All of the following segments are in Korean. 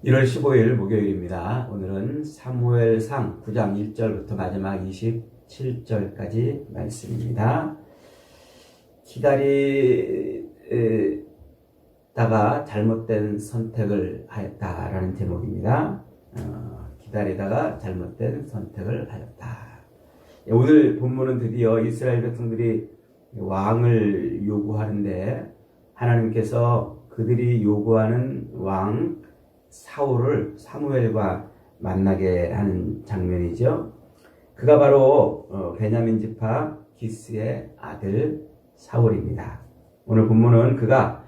1월 15일 목요일입니다. 오늘은 사무엘상 9장 1절부터 마지막 27절까지 말씀입니다. 기다리다가 잘못된 선택을 하였다라는 제목입니다. 기다리다가 잘못된 선택을 하였다. 오늘 본문은 드디어 이스라엘 백성들이 왕을 요구하는데 하나님께서 그들이 요구하는 왕 사울을 사무엘과 만나게 하는 장면이죠. 그가 바로 베냐민 지파 기스의 아들 사울입니다. 오늘 본문은 그가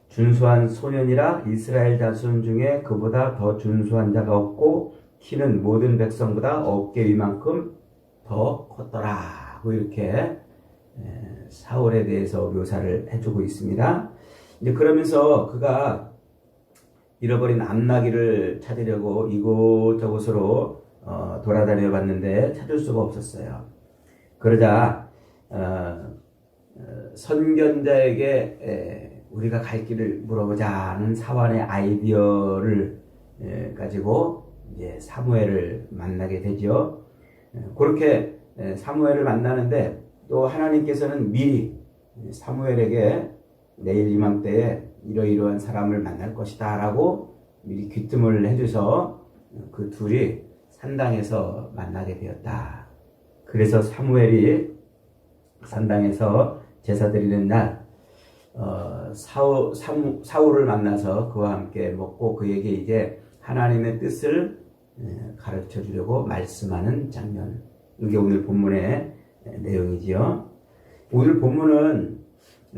준수한 소년이라 이스라엘 자손 중에 그보다 더 준수한 자가 없고 키는 모든 백성보다 어깨 위만큼 더 컸더라 하고 이렇게 사울에 대해서 묘사를 해주고 있습니다. 이제 그러면서 그가 잃어버린 암나귀를 찾으려고 이곳저곳으로 돌아다녀 봤는데 찾을 수가 없었어요. 그러자 선견자에게 우리가 갈 길을 물어보자는 사환의 아이디어를 가지고 이제 사무엘을 만나게 되죠. 그렇게 사무엘을 만나는데 또 하나님께서는 미리 사무엘에게 내일 이맘때에 이러이러한 사람을 만날 것이다 라고 미리 귀뜸을 해줘서 그 둘이 산당에서 만나게 되었다. 그래서 사무엘이 산당에서 제사 드리는 날 사울을 만나서 그와 함께 먹고 그에게 이제 하나님의 뜻을 가르쳐 주려고 말씀하는 장면. 이게 오늘 본문의 내용이지요. 오늘 본문은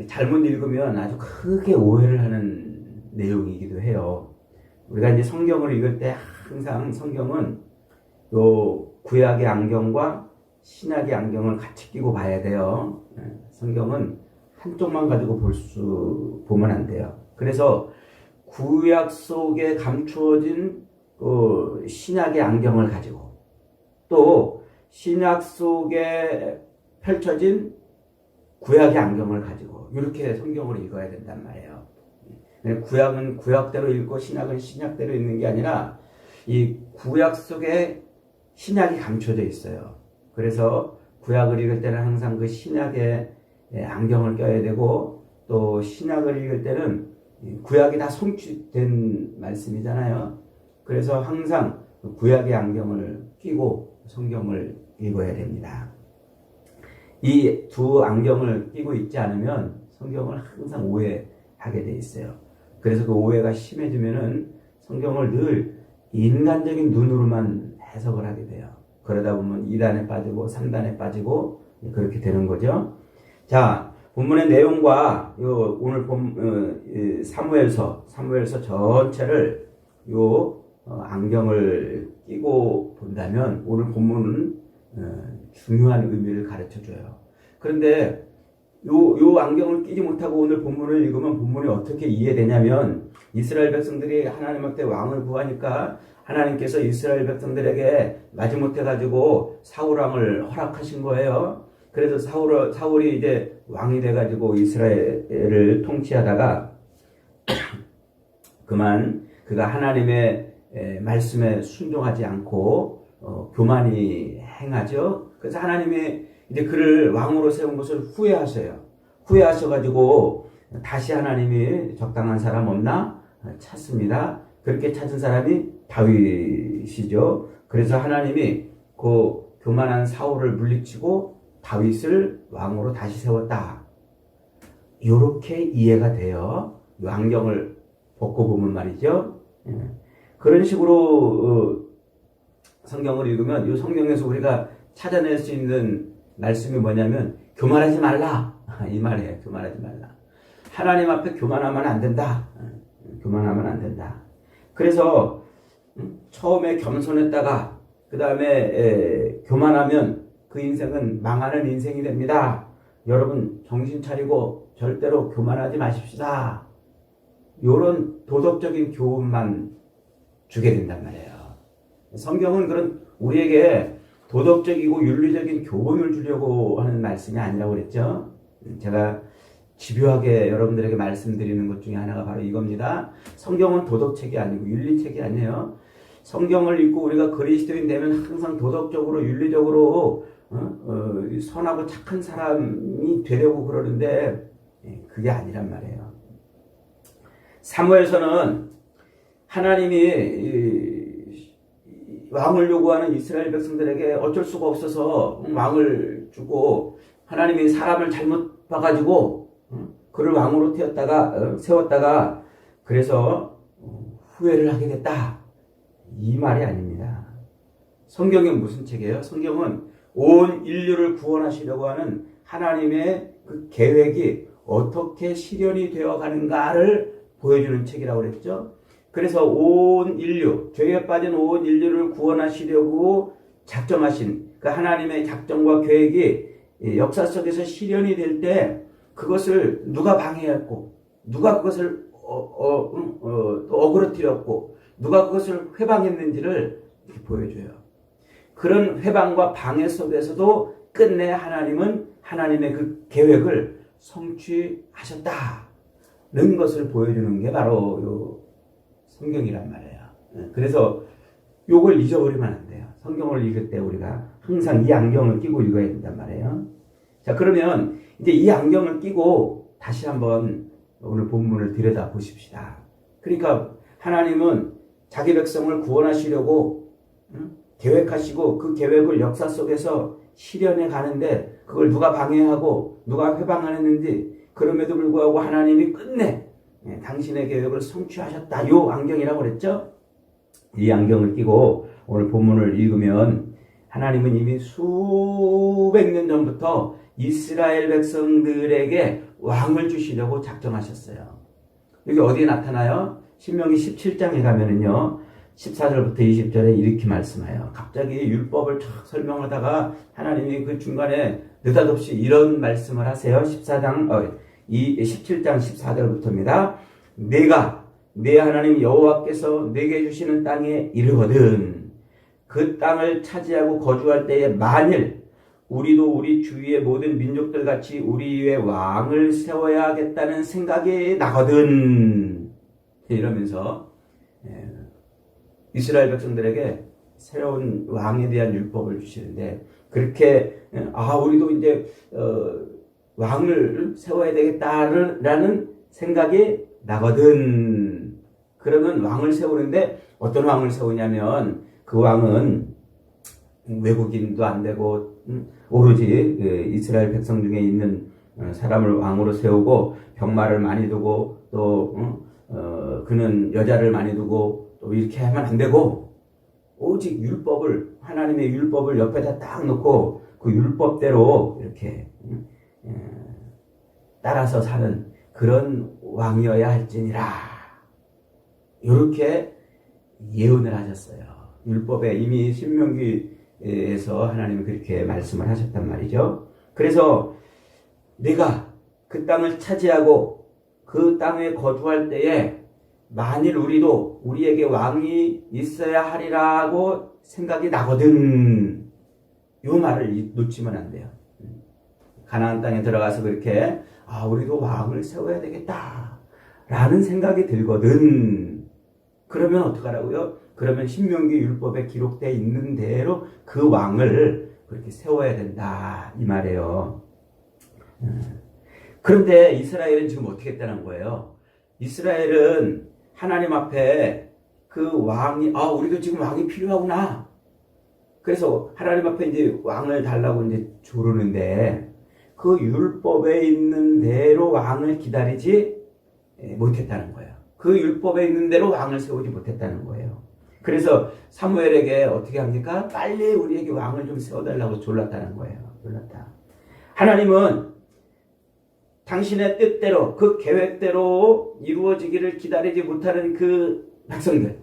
잘못 읽으면 아주 크게 오해를 하는 내용이기도 해요. 우리가 이제 성경을 읽을 때 항상 성경은 요 구약의 안경과 신약의 안경을 같이 끼고 봐야 돼요. 성경은 한쪽만 가지고 보면 안 돼요. 그래서 구약 속에 감추어진 신약의 안경을 가지고 또 신약 속에 펼쳐진 구약의 안경을 가지고 이렇게 성경을 읽어야 된단 말이에요. 구약은 구약대로 읽고 신약은 신약대로 읽는 게 아니라 이 구약 속에 신약이 감춰져 있어요. 그래서 구약을 읽을 때는 항상 그 신약의 안경을 껴야 되고 또 신약을 읽을 때는 구약이 다 성취된 말씀이잖아요. 그래서 항상 구약의 안경을 끼고 성경을 읽어야 됩니다. 이 두 안경을 끼고 있지 않으면 성경을 항상 오해하게 돼 있어요. 그래서 그 오해가 심해지면은 성경을 늘 인간적인 눈으로만 해석을 하게 돼요. 그러다 보면 2단에 빠지고 3단에 빠지고 그렇게 되는 거죠. 자, 본문의 내용과 오늘 사무엘서 전체를 안경을 끼고 본다면 오늘 본문은 중요한 의미를 가르쳐 줘요. 그런데 요 안경을 끼지 못하고 오늘 본문을 읽으면 본문이 어떻게 이해되냐면 이스라엘 백성들이 하나님 앞에 왕을 구하니까 하나님께서 이스라엘 백성들에게 마지못해 가지고 사울 왕을 허락하신 거예요. 그래서 사울이 이제 왕이 돼 가지고 이스라엘을 통치하다가 그만 그가 하나님의 말씀에 순종하지 않고 교만이 행하죠. 그래서 하나님이 이제 그를 왕으로 세운 것을 후회하셔요. 후회하셔가지고 다시 하나님이 적당한 사람 없나 찾습니다. 그렇게 찾은 사람이 다윗이죠. 그래서 하나님이 그 교만한 사울을 물리치고 다윗을 왕으로 다시 세웠다. 이렇게 이해가 돼요. 이 안경을 벗고 보면 말이죠. 그런 식으로 성경을 읽으면 이 성경에서 우리가 찾아낼 수 있는 말씀이 뭐냐면 교만하지 말라 이 말이에요. 교만하지 말라. 하나님 앞에 교만하면 안 된다. 교만하면 안 된다. 그래서 처음에 겸손했다가 그 다음에 교만하면 그 인생은 망하는 인생이 됩니다. 여러분 정신 차리고 절대로 교만하지 마십시다. 이런 도덕적인 교훈만 주게 된단 말이에요. 성경은 그런 우리에게 도덕적이고 윤리적인 교훈을 주려고 하는 말씀이 아니라고 그랬죠. 제가 집요하게 여러분들에게 말씀드리는 것 중에 하나가 바로 이겁니다. 성경은 도덕책이 아니고 윤리책이 아니에요. 성경을 읽고 우리가 그리스도인 되면 항상 도덕적으로 윤리적으로 선하고 착한 사람이 되려고 그러는데 그게 아니란 말이에요. 사무엘서는 하나님이 왕을 요구하는 이스라엘 백성들에게 어쩔 수가 없어서 왕을 주고 하나님이 사람을 잘못 봐가지고 그를 왕으로 세웠다가 그래서 후회를 하게 됐다. 이 말이 아닙니다. 성경은 무슨 책이에요? 성경은 온 인류를 구원하시려고 하는 하나님의 그 계획이 어떻게 실현이 되어 가는가를 보여주는 책이라고 그랬죠. 그래서 온 인류, 죄에 빠진 온 인류를 구원하시려고 작정하신 그 하나님의 작정과 계획이 역사 속에서 실현이 될 때 그것을 누가 방해했고 누가 그것을 어그러뜨렸고 누가 그것을 회방했는지를 이렇게 보여줘요. 그런 회방과 방해 속에서도 끝내 하나님은 하나님의 그 계획을 성취하셨다는 것을 보여주는 게 바로 요 성경이란 말이에요. 그래서 요걸 잊어버리면 안 돼요. 성경을 읽을 때 우리가 항상 이 안경을 끼고 읽어야 된단 말이에요. 자, 그러면 이제 이 안경을 끼고 다시 한번 오늘 본문을 들여다 보십시다. 그러니까 하나님은 자기 백성을 구원하시려고 계획하시고 그 계획을 역사 속에서 실현해 가는데 그걸 누가 방해하고 누가 회방하는지 그럼에도 불구하고 하나님이 끝내 당신의 계획을 성취하셨다. 요 안경이라고 그랬죠. 이 안경을 끼고 오늘 본문을 읽으면 하나님은 이미 수백 년 전부터 이스라엘 백성들에게 왕을 주시려고 작정하셨어요. 여기 어디에 나타나요? 신명기 17장에 가면은요 14절부터 20절에 이렇게 말씀해요. 갑자기 율법을 쫙 설명하다가 하나님이 그 중간에 느닷없이 이런 말씀을 하세요. 17장 14절부터입니다. 내가 내 하나님 여호와께서 내게 주시는 땅에 이르거든 그 땅을 차지하고 거주할 때에 만일 우리도 우리 주위의 모든 민족들 같이 우리 위에 왕을 세워야 하겠다는 생각이 나거든. 이러면서 이스라엘 백성들에게 새로운 왕에 대한 율법을 주시는데 그렇게 우리도 이제 왕을 세워야 되겠다라는 생각이 나거든. 그러면 왕을 세우는데 어떤 왕을 세우냐면 그 왕은 외국인도 안 되고 오로지 이스라엘 백성 중에 있는 사람을 왕으로 세우고 병마를 많이 두고 또 그는 여자를 많이 두고 또 이렇게 하면 안 되고 오직 율법을 하나님의 율법을 옆에다 딱 놓고 그 율법대로 이렇게 따라서 사는 그런 왕이어야 할지니라 이렇게 예언을 하셨어요. 율법에 이미 신명기에서 하나님은 그렇게 말씀을 하셨단 말이죠. 그래서 내가 그 땅을 차지하고 그 땅에 거주할 때에 만일 우리도 우리에게 왕이 있어야 하리라고 생각이 나거든. 이 말을 놓치면 안 돼요. 가나안 땅에 들어가서 그렇게 우리도 왕을 세워야 되겠다 라는 생각이 들거든. 그러면 어떡하라고요? 그러면 신명기 율법에 기록되어 있는 대로 그 왕을 그렇게 세워야 된다 이 말이에요. 그런데 이스라엘은 지금 어떻게 했다는 거예요? 이스라엘은 하나님 앞에 그 왕이 우리도 지금 왕이 필요하구나. 그래서 하나님 앞에 이제 왕을 달라고 이제 조르는데 그 율법에 있는 대로 왕을 기다리지 못했다는 거예요. 그 율법에 있는 대로 왕을 세우지 못했다는 거예요. 그래서 사무엘에게 어떻게 합니까? 빨리 우리에게 왕을 좀 세워달라고 졸랐다는 거예요. 졸랐다. 하나님은 당신의 뜻대로 그 계획대로 이루어지기를 기다리지 못하는 그 백성들.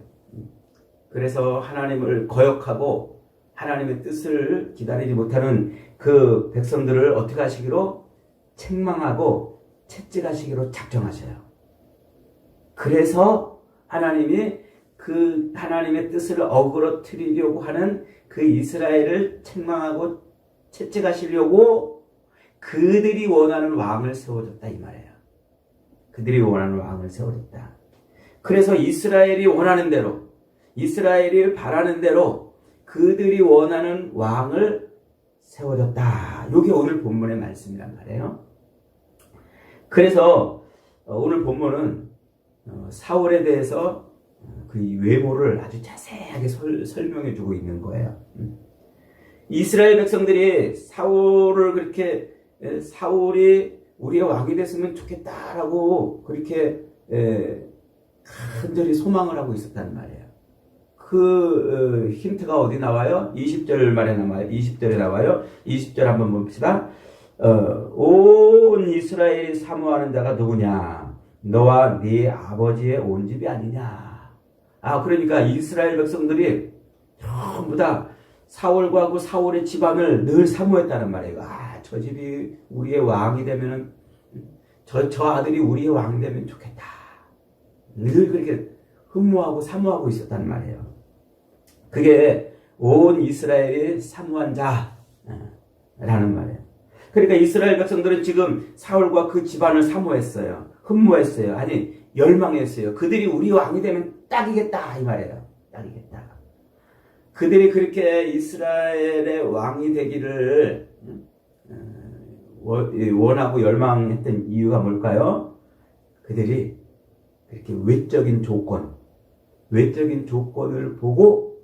그래서 하나님을 거역하고 하나님의 뜻을 기다리지 못하는 그 백성들을 어떻게 하시기로? 책망하고 채찍하시기로 작정하셔요. 그래서 하나님이 그 하나님의 뜻을 어그러뜨리려고 하는 그 이스라엘을 책망하고 채찍하시려고 그들이 원하는 왕을 세워줬다 이 말이에요. 그들이 원하는 왕을 세워줬다. 그래서 이스라엘이 원하는 대로, 이스라엘이 바라는 대로 그들이 원하는 왕을 세워줬다. 이게 오늘 본문의 말씀이란 말이에요. 그래서 오늘 본문은 사울에 대해서 그 외모를 아주 자세하게 설명해 주고 있는 거예요. 이스라엘 백성들이 사울을 그렇게 사울이 우리의 왕이 됐으면 좋겠다라고 그렇게 간절히 소망을 하고 있었단 말이에요. 그 힌트가 어디 나와요? 20절 말에 나와요. 20절에 나와요. 20절 한번 봅시다. 온 이스라엘이 사모하는 자가 누구냐? 너와 네 아버지의 온 집이 아니냐? 그러니까 이스라엘 백성들이 전부 다 사울과 그 사울의 집안을 늘 사모했다는 말이에요. 저 집이 우리의 왕이 되면은 저 아들이 우리의 왕이 되면 좋겠다. 늘 그렇게 흠모하고 사모하고 있었단 말이에요. 그게 온 이스라엘이 사모한 자라는 말이에요. 그러니까 이스라엘 백성들은 지금 사울과 그 집안을 사모했어요. 흠모했어요. 아니 열망했어요. 그들이 우리 왕이 되면 딱이겠다 이 말이에요. 딱이겠다. 그들이 그렇게 이스라엘의 왕이 되기를 원하고 열망했던 이유가 뭘까요? 그들이 그렇게 외적인 조건을 보고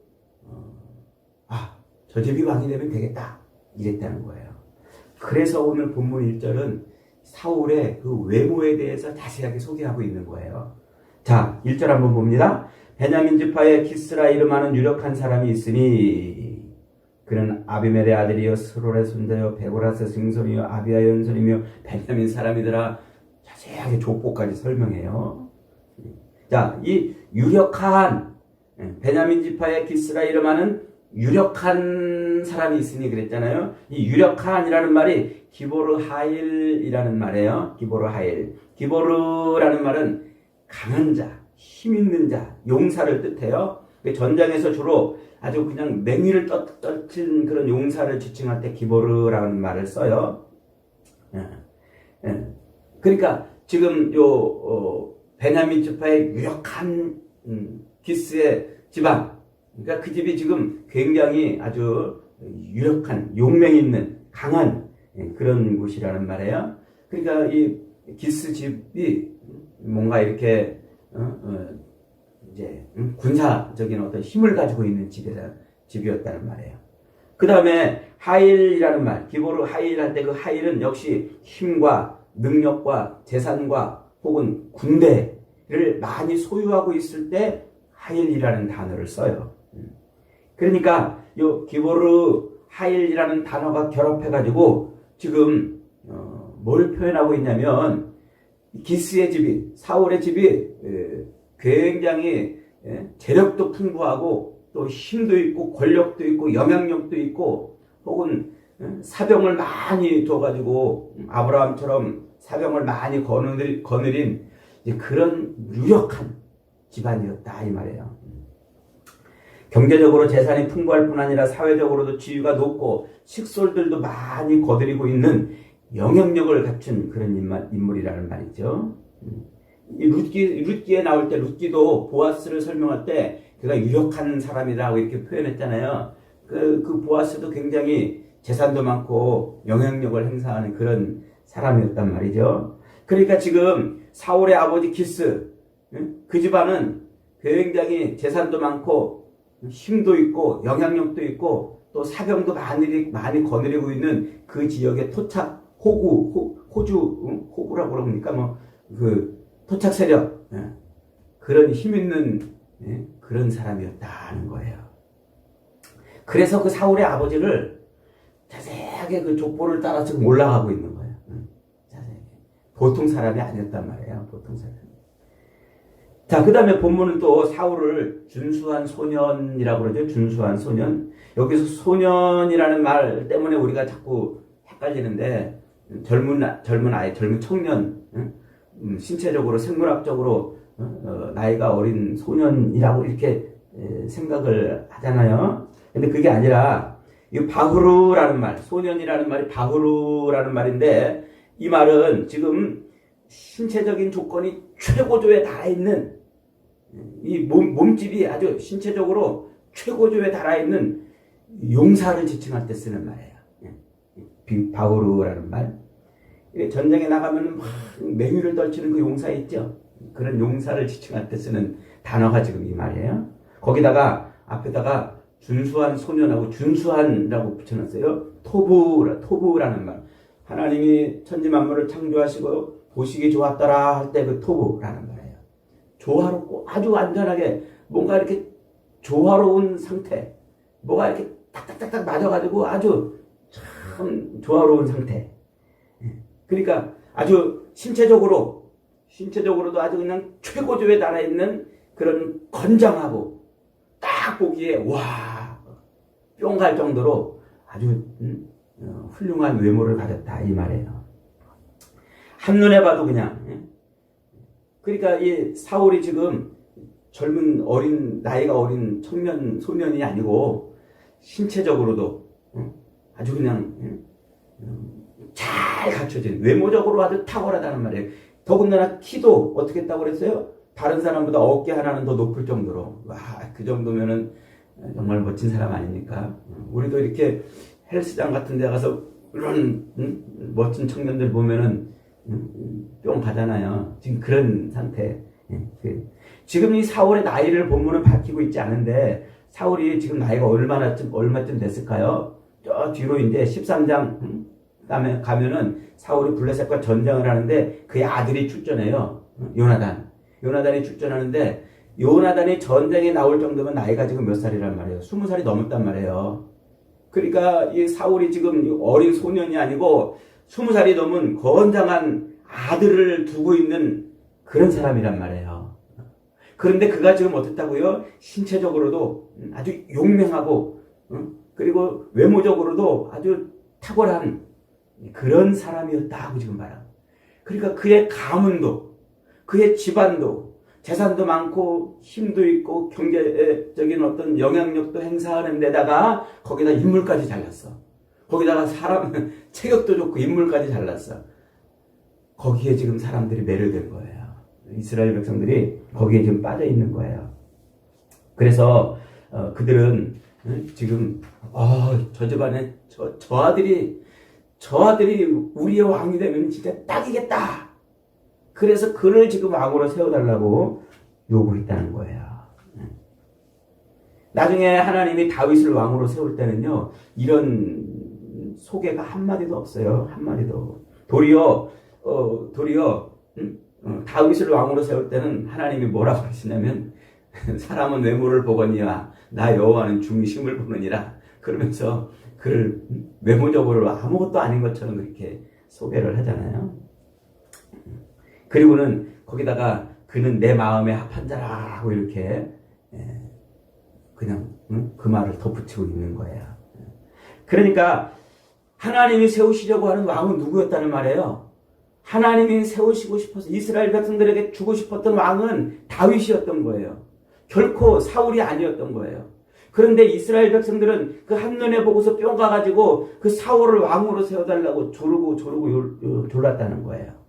저 집이 왕이 되면 되겠다 이랬다는 거예요. 그래서 오늘 본문 1절은 사울의 그 외모에 대해서 자세하게 소개하고 있는 거예요. 자, 1절 한번 봅니다. 베냐민 지파에 기스라 이름하는 유력한 사람이 있으니 그는 아비멜의 아들이요 스롤의 손자요 베고라스의 증손이요 아비아의 연손이며 베냐민 사람이더라. 자세하게 족보까지 설명해요. 자, 이 유력한 베냐민 지파의 기스라 이름하는 유력한 사람이 있으니 그랬잖아요. 이 유력한이라는 말이 기보르 하일이라는 말이에요. 기보르 하일. 기보르라는 말은 강한 자, 힘 있는 자, 용사를 뜻해요. 전장에서 주로 아주 그냥 맹위를 떨친 그런 용사를 지칭할 때 기보르라는 말을 써요. 그러니까 지금 베냐민 지파의 유력한 기스의 집안, 그러니까 그 집이 지금 굉장히 아주 유력한 용맹 있는 강한 그런 곳이라는 말이에요. 그러니까 이 기스 집이 뭔가 이렇게 이제 군사적인 어떤 힘을 가지고 있는 집이었다는 말이에요. 그 다음에 하일이라는 말, 기보르 하일 할 때 그 하일은 역시 힘과 능력과 재산과 혹은 군대를 많이 소유하고 있을 때 하일이라는 단어를 써요. 그러니까 요 기보르 하일이라는 단어가 결합해가지고 지금 뭘 표현하고 있냐면 기스의 집이, 사울의 집이 굉장히 재력도 풍부하고 또 힘도 있고 권력도 있고 영향력도 있고 혹은 사병을 많이 둬가지고 아브라함처럼 사병을 많이 거느린 그런 유력한 집안이었다 이 말이에요. 경제적으로 재산이 풍부할 뿐 아니라 사회적으로도 지위가 높고 식솔들도 많이 거느리고 있는 영향력을 갖춘 그런 인물이라는 말이죠. 이 룻기에 나올 때 룻기도 보아스를 설명할 때 그가 유력한 사람이라고 이렇게 표현했잖아요. 그 보아스도 굉장히 재산도 많고 영향력을 행사하는 그런 사람이었단 말이죠. 그러니까 지금 사울의 아버지 기스, 그 집안은 굉장히 재산도 많고 힘도 있고 영향력도 있고 또 사병도 많이 거느리고 있는 그 지역의 토착 호구라고 그럽니까? 그 토착 세력, 그런 힘 있는 그런 사람이었다는 거예요. 그래서 그 사울의 아버지를 자세하게 그 족보를 따라 지금 올라가고 있는 거예요. 자세하게. 보통 사람이 아니었단 말이에요. 보통 사람. 자, 그 다음에 본문은 또 사울을 준수한 소년이라고 그러죠. 준수한 소년. 여기서 소년이라는 말 때문에 우리가 자꾸 헷갈리는데, 젊은 아이, 젊은 청년, 신체적으로, 생물학적으로, 나이가 어린 소년이라고 이렇게 생각을 하잖아요. 근데 그게 아니라, 이 바후르라는 말, 소년이라는 말이 바후르라는 말인데, 이 말은 지금 신체적인 조건이 최고조에 달아있는 이 몸집이 아주 신체적으로 최고조에 달아있는 용사를 지칭할 때 쓰는 말이에요. 바오르라는 말. 전쟁에 나가면 막 맹위를 떨치는 그 용사 있죠. 그런 용사를 지칭할 때 쓰는 단어가 지금 이 말이에요. 거기다가 앞에다가 준수한 소년하고 준수한이라고 붙여놨어요. 토부라는 말. 하나님이 천지 만물을 창조하시고 보시기 좋았더라 할 때 그 토부라는 말이에요. 조화롭고 아주 완전하게 뭔가 이렇게 조화로운 상태, 뭐가 이렇게 딱딱딱딱 맞아가지고 아주 참 조화로운 상태. 그러니까 아주 신체적으로도 아주 그냥 최고조에 달아있는 그런 건장하고 딱 보기에 와 뿅 갈 정도로 아주 훌륭한 외모를 가졌다 이 말이에요. 한눈에 봐도 그냥. 그러니까 이 사울이 지금 젊은 나이가 어린 청년 소년이 아니고 신체적으로도 아주 그냥 잘 갖춰진 외모적으로 아주 탁월하다는 말이에요. 더군다나 키도 어떻게 했다고 그랬어요? 다른 사람보다 어깨 하나는 더 높을 정도로. 와, 그 정도면은 정말 멋진 사람 아닙니까? 우리도 이렇게 헬스장 같은 데 가서 그런 멋진 청년들 보면은 뿅 가잖아요. 지금 그런 상태. 지금 이 사울의 나이를 본문은 밝히고 있지 않은데 사울이 지금 나이가 얼마쯤 됐을까요? 저 뒤로인데 13장 가면은 사울이 블레셋과 전쟁을 하는데 그의 아들이 출전해요. 요나단이 출전하는데 요나단이 전쟁에 나올 정도면 나이가 지금 몇 살이란 말이에요. 20살이 넘었단 말이에요. 그러니까 이 사울이 지금 어린 소년이 아니고 20살이 넘은 건장한 아들을 두고 있는 그런 사람이란 말이에요. 그런데 그가 지금 어떻다고요? 신체적으로도 아주 용맹하고 그리고 외모적으로도 아주 탁월한 그런 사람이었다고 지금 말합니다. 그러니까 그의 가문도 그의 집안도 재산도 많고 힘도 있고 경제적인 어떤 영향력도 행사하는 데다가 거기다 인물까지 잘났어. 거기다가 사람 체격도 좋고 인물까지 잘났어. 거기에 지금 사람들이 매료된 거예요. 이스라엘 백성들이 거기에 지금 빠져 있는 거예요. 그래서 그들은 지금 저 집안에 저 아들이 우리의 왕이 되면 진짜 딱이겠다. 그래서 그를 지금 왕으로 세워달라고 요구했다는 거예요. 나중에 하나님이 다윗을 왕으로 세울 때는요, 이런 소개가 한마디도 없어요. 한마디도. 도리어 다윗을 왕으로 세울 때는 하나님이 뭐라고 하시냐면 사람은 외모를 보거니와 나 여호와는 중심을 보느니라. 그러면서 그를 외모적으로 아무것도 아닌 것처럼 그렇게 소개를 하잖아요. 그리고는 거기다가 그는 내 마음에 합한 자라고 이렇게 그냥 그 말을 덧붙이고 있는 거예요. 그러니까 하나님이 세우시려고 하는 왕은 누구였다는 말이에요. 하나님이 세우시고 싶어서 이스라엘 백성들에게 주고 싶었던 왕은 다윗이었던 거예요. 결코 사울이 아니었던 거예요. 그런데 이스라엘 백성들은 그 한눈에 보고서 뿅 가가지고 그 사울을 왕으로 세워달라고 조르고 졸랐다는 거예요.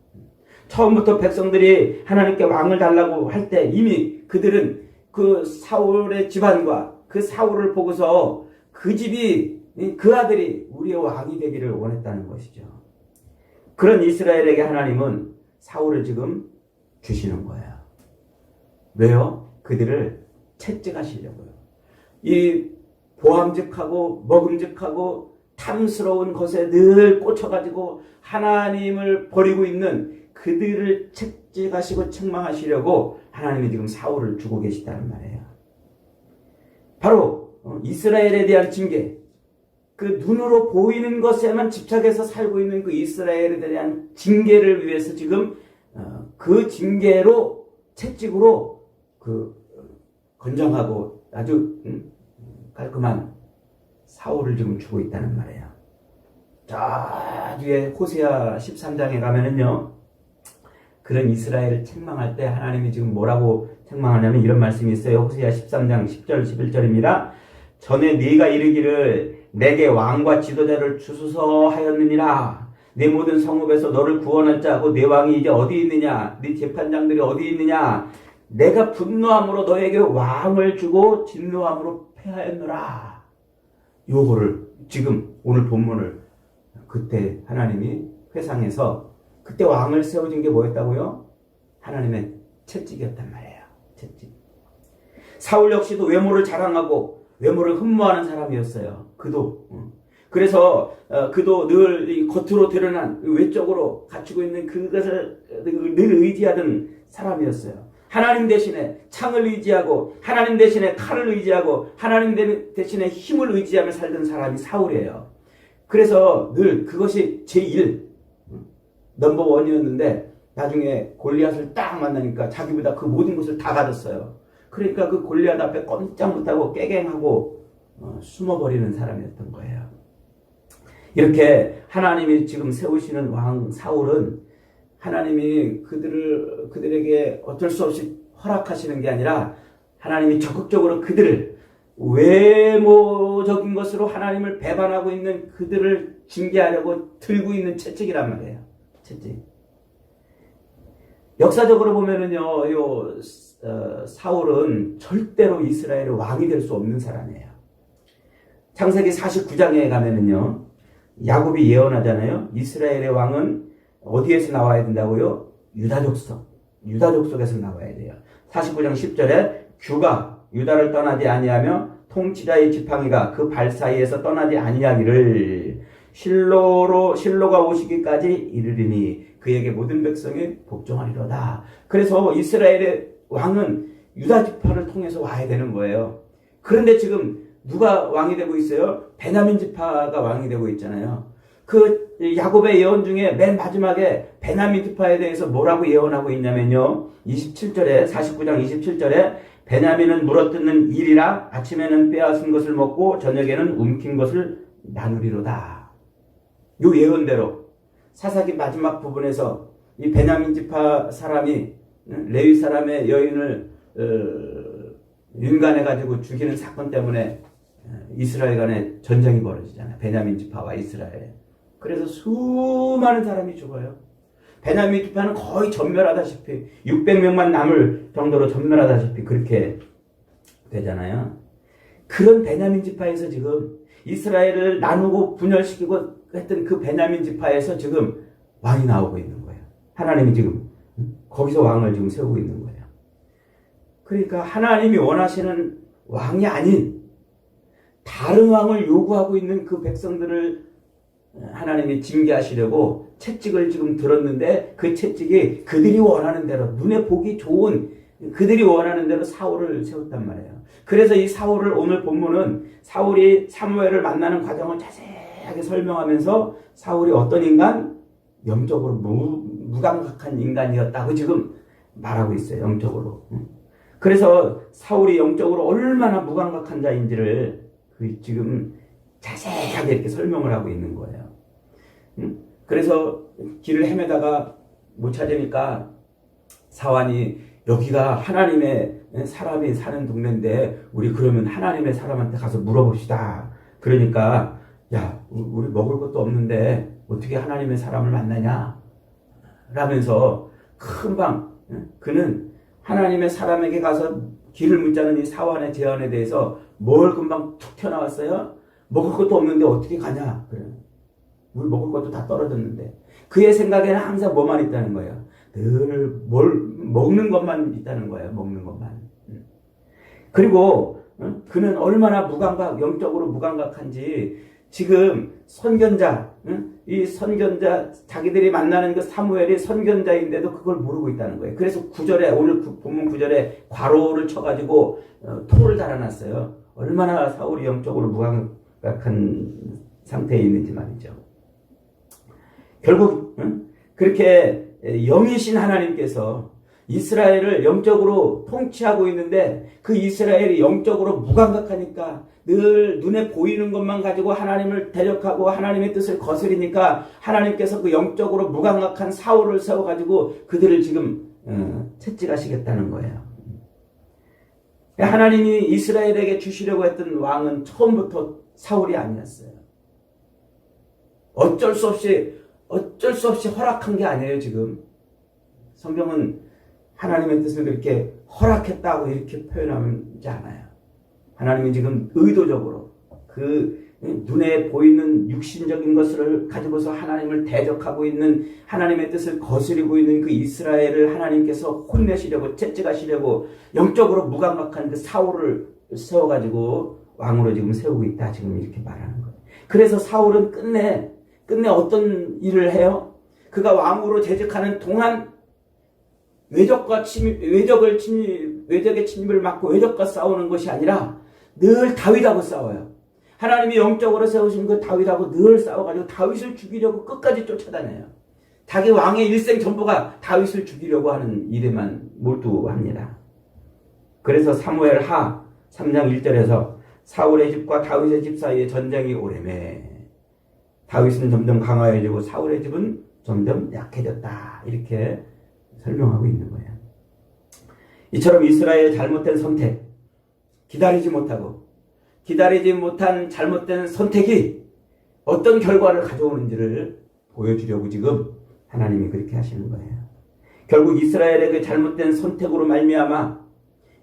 처음부터 백성들이 하나님께 왕을 달라고 할 때 이미 그들은 그 사울의 집안과 그 사울을 보고서 그 집이 그 아들이 우리의 왕이 되기를 원했다는 것이죠. 그런 이스라엘에게 하나님은 사울을 지금 주시는 거예요. 왜요? 그들을 채찍하시려고요. 이 보암직하고 먹음직하고 탐스러운 것에 늘 꽂혀가지고 하나님을 버리고 있는 그들을 채찍하시고 책망하시려고 하나님이 지금 사울을 주고 계시다는 말이에요. 바로 이스라엘에 대한 징계, 그 눈으로 보이는 것에만 집착해서 살고 있는 그 이스라엘에 대한 징계를 위해서 지금 그 징계로 채찍으로 그 건장하고 아주 깔끔한 사울을 지금 주고 있다는 말이에요. 자, 뒤에 호세아 13장에 가면은요, 그런 이스라엘을 책망할 때 하나님이 지금 뭐라고 책망하냐면 이런 말씀이 있어요. 호세아 13장 10절 11절입니다. 전에 네가 이르기를 내게 왕과 지도자를 주소서 하였느니라. 내 모든 성읍에서 너를 구원할 자고 내 왕이 이제 어디 있느냐? 네 재판장들이 어디 있느냐? 내가 분노함으로 너에게 왕을 주고 진노함으로 패하였노라. 요거를 지금 오늘 본문을 그때 하나님이 회상해서 그때 왕을 세워준 게 뭐였다고요? 하나님의 채찍이었단 말이에요. 채찍. 사울 역시도 외모를 자랑하고 외모를 흠모하는 사람이었어요. 그도. 그래서 그도 늘 이 겉으로 드러난 외적으로 갖추고 있는 그것을 늘 의지하던 사람이었어요. 하나님 대신에 창을 의지하고 하나님 대신에 칼을 의지하고 하나님 대신에 힘을 의지하며 살던 사람이 사울이에요. 그래서 늘 그것이 제1 넘버원이었는데 나중에 골리앗을 딱 만나니까 자기보다 그 모든 것을 다 가졌어요. 그러니까 그 골리앗 앞에 꼼짝 못하고 깨갱하고 숨어버리는 사람이었던 거예요. 이렇게 하나님이 지금 세우시는 왕 사울은 하나님이 그들에게 어쩔 수 없이 허락하시는 게 아니라 하나님이 적극적으로 그들을 외모적인 것으로 하나님을 배반하고 있는 그들을 징계하려고 들고 있는 채찍이란 말이에요. 채찍. 역사적으로 보면은요, 사울은 절대로 이스라엘의 왕이 될 수 없는 사람이에요. 창세기 49장에 가면은요, 야곱이 예언하잖아요. 이스라엘의 왕은 어디에서 나와야 된다고요? 유다족 속에서 나와야 돼요. 49장 10절에 규가 유다를 떠나지 아니하며 통치자의 지팡이가 그 발 사이에서 떠나지 아니하기를 실로가 오시기까지 이르리니 그에게 모든 백성이 복종하리로다. 그래서 이스라엘의 왕은 유다 지파를 통해서 와야 되는 거예요. 그런데 지금 누가 왕이 되고 있어요? 베냐민 지파가 왕이 되고 있잖아요. 그 야곱의 예언 중에 맨 마지막에 베냐민 지파에 대해서 뭐라고 예언하고 있냐면요. 27절에 49장 27절에 베냐민은 물어뜯는 일이라 아침에는 빼앗은 것을 먹고 저녁에는 움킨 것을 나누리로다. 요 예언대로 사사기 마지막 부분에서 이 베냐민 지파 사람이 레위 사람의 여인을 윤간해가지고 죽이는 사건 때문에 이스라엘 간에 전쟁이 벌어지잖아요. 베냐민 지파와 이스라엘. 그래서 수많은 사람이 죽어요. 베냐민 지파는 거의 전멸하다시피 600명만 남을 정도로 전멸하다시피 그렇게 되잖아요. 그런 베냐민 지파에서 지금 이스라엘을 나누고 분열시키고 했던 그 베냐민 지파에서 지금 왕이 나오고 있는 거예요. 하나님이 지금 거기서 왕을 지금 세우고 있는 거예요. 그러니까 하나님이 원하시는 왕이 아닌 다른 왕을 요구하고 있는 그 백성들을 하나님이 징계하시려고 채찍을 지금 들었는데 그 채찍이 그들이 원하는 대로 눈에 보기 좋은 그들이 원하는 대로 사울을 세웠단 말이에요. 그래서 이 사울을 오늘 본문은 사울이 사무엘을 만나는 과정을 자세하게 설명하면서 사울이 어떤 인간? 영적으로 무감각한 인간이었다고 지금 말하고 있어요. 영적으로. 그래서 사울이 영적으로 얼마나 무감각한 자인지를 지금 자세하게 이렇게 설명을 하고 있는 거예요. 그래서 길을 헤매다가 못 찾으니까 사환이 여기가 하나님의 사람이 사는 동네인데 우리 그러면 하나님의 사람한테 가서 물어봅시다. 그러니까 야 우리 먹을 것도 없는데 어떻게 하나님의 사람을 만나냐 라면서 금방 그는 하나님의 사람에게 가서 길을 묻자는 이 사환의 제안에 대해서 뭘 금방 툭 튀어나왔어요? 먹을 것도 없는데 어떻게 가냐? 그래. 우리 먹을 것도 다 떨어졌는데. 그의 생각에는 항상 뭐만 있다는 거예요. 늘 먹는 것만 있다는 거예요. 먹는 것만. 그리고 그는 얼마나 영적으로 무감각한지 지금 선견자, 이 선견자 자기들이 만나는 그 사무엘이 선견자인데도 그걸 모르고 있다는 거예요. 그래서 오늘 본문 9절에 괄호를 쳐가지고 토를 달아놨어요. 얼마나 사울이 영적으로 무감각한 상태에 있는지 말이죠. 결국 그렇게 영이신 하나님께서 이스라엘을 영적으로 통치하고 있는데 그 이스라엘이 영적으로 무감각하니까 늘 눈에 보이는 것만 가지고 하나님을 대적하고 하나님의 뜻을 거스리니까 하나님께서 그 영적으로 무감각한 사울을 세워가지고 그들을 지금 채찍하시겠다는 거예요. 하나님이 이스라엘에게 주시려고 했던 왕은 처음부터 사울이 아니었어요. 어쩔 수 없이 어쩔 수 없이 허락한 게 아니에요, 지금. 성경은 하나님의 뜻을 그렇게 허락했다고 이렇게 표현하지 않아요. 하나님은 지금 의도적으로 그 눈에 보이는 육신적인 것을 가지고서 하나님을 대적하고 있는, 하나님의 뜻을 거스리고 있는 그 이스라엘을 하나님께서 혼내시려고, 채찍하시려고 영적으로 무감각한 그 사울을 세워가지고 왕으로 지금 세우고 있다, 지금 이렇게 말하는 거예요. 그래서 사울은 끝내 어떤 일을 해요? 그가 왕으로 재직하는 동안 외적의 침입을 막고 외적과 싸우는 것이 아니라 늘 다윗하고 싸워요. 하나님이 영적으로 세우신 그 다윗하고 늘 싸워가지고 다윗을 죽이려고 끝까지 쫓아다녀요. 자기 왕의 일생 전부가 다윗을 죽이려고 하는 일에만 몰두합니다. 그래서 사무엘 하 3장 1절에서 사울의 집과 다윗의 집 사이에 전쟁이 오래매 다윗은 점점 강화해지고 사울의 집은 점점 약해졌다, 이렇게 설명하고 있는 거예요. 이처럼 이스라엘의 잘못된 선택, 기다리지 못한 잘못된 선택이 어떤 결과를 가져오는지를 보여주려고 지금 하나님이 그렇게 하시는 거예요. 결국 이스라엘의 그 잘못된 선택으로 말미암아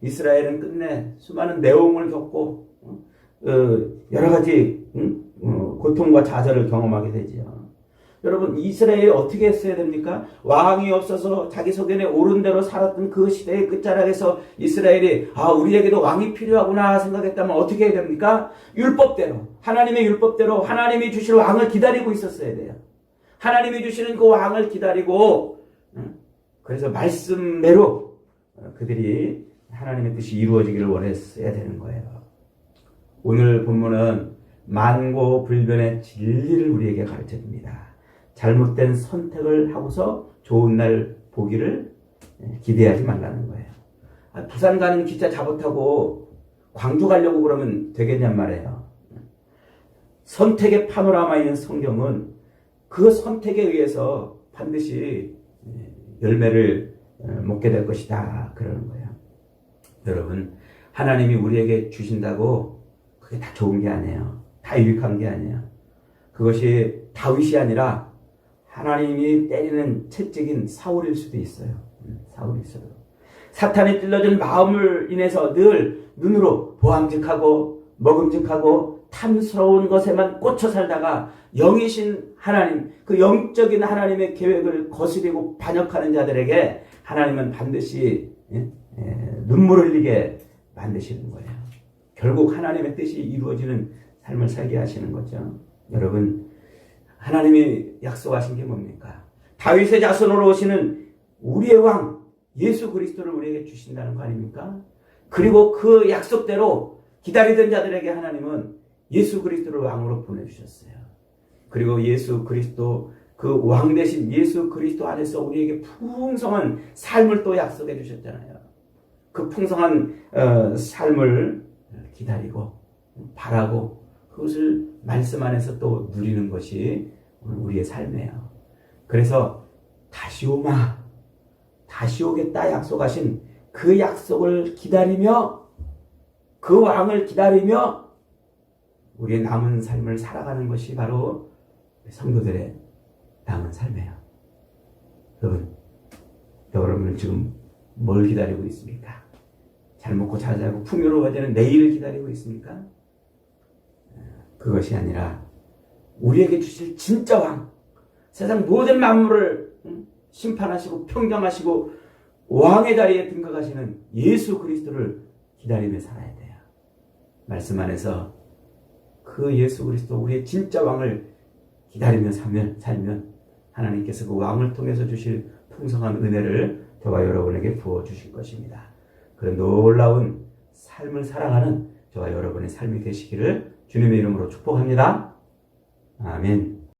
이스라엘은 끝내 수많은 내용을 겪고 여러 가지 고통과 좌절을 경험하게 되지요. 여러분, 이스라엘이 어떻게 했어야 됩니까? 왕이 없어서 자기 소견에 옳은 대로 살았던 그 시대의 끝자락에서 이스라엘이 우리에게도 왕이 필요하구나 생각했다면 어떻게 해야 됩니까? 율법대로, 하나님의 율법대로 하나님이 주실 왕을 기다리고 있었어야 돼요. 하나님이 주시는 그 왕을 기다리고, 그래서 말씀대로 그들이 하나님의 뜻이 이루어지기를 원했어야 되는 거예요. 오늘 본문은 만고불변의 진리를 우리에게 가르쳐줍니다. 잘못된 선택을 하고서 좋은 날 보기를 기대하지 말라는 거예요. 부산 가는 기차 잘못하고 광주 가려고 그러면 되겠냔 말이에요. 선택의 파노라마인 성경은 그 선택에 의해서 반드시 열매를 먹게 될 것이다, 그러는 거예요. 여러분, 하나님이 우리에게 주신다고 그게 다 좋은 게 아니에요. 다 유익한 게 아니에요. 그것이 다윗이 아니라 하나님이 때리는 채찍인 사울일 수도 있어요. 사울이 있어요. 사탄이 찔러준 마음을 인해서 늘 눈으로 보암직하고 먹음직하고 탐스러운 것에만 꽂혀 살다가 영이신 하나님, 그 영적인 하나님의 계획을 거스리고 반역하는 자들에게 하나님은 반드시 눈물을 흘리게 만드시는 거예요. 결국 하나님의 뜻이 이루어지는 삶을 살게 하시는 거죠. 여러분, 하나님이 약속하신 게 뭡니까? 다윗의 자손으로 오시는 우리의 왕 예수 그리스도를 우리에게 주신다는 거 아닙니까? 그리고 그 약속대로 기다리던 자들에게 하나님은 예수 그리스도를 왕으로 보내주셨어요. 그리고 예수 그리스도, 그 왕 대신 예수 그리스도 안에서 우리에게 풍성한 삶을 또 약속해 주셨잖아요. 그 풍성한 삶을 기다리고 바라고 그것을 말씀 안에서 또 누리는 것이 우리의 삶이에요. 그래서 다시 오겠다 약속하신 그 약속을 기다리며, 그 왕을 기다리며 우리의 남은 삶을 살아가는 것이 바로 성도들의 남은 삶이에요. 여러분은 지금 뭘 기다리고 있습니까? 잘 먹고 잘 살고 풍요로워지는 내일을 기다리고 있습니까? 그것이 아니라 우리에게 주실 진짜 왕, 세상 모든 만물을 심판하시고 평정하시고 왕의 자리에 등극하시는 예수 그리스도를 기다리며 살아야 돼요. 말씀 안에서 그 예수 그리스도, 우리의 진짜 왕을 기다리며 살면 하나님께서 그 왕을 통해서 주실 풍성한 은혜를 저와 여러분에게 부어주실 것입니다. 그런 놀라운 삶을 살아가는 저와 여러분의 삶이 되시기를 주님의 이름으로 축복합니다. 아멘.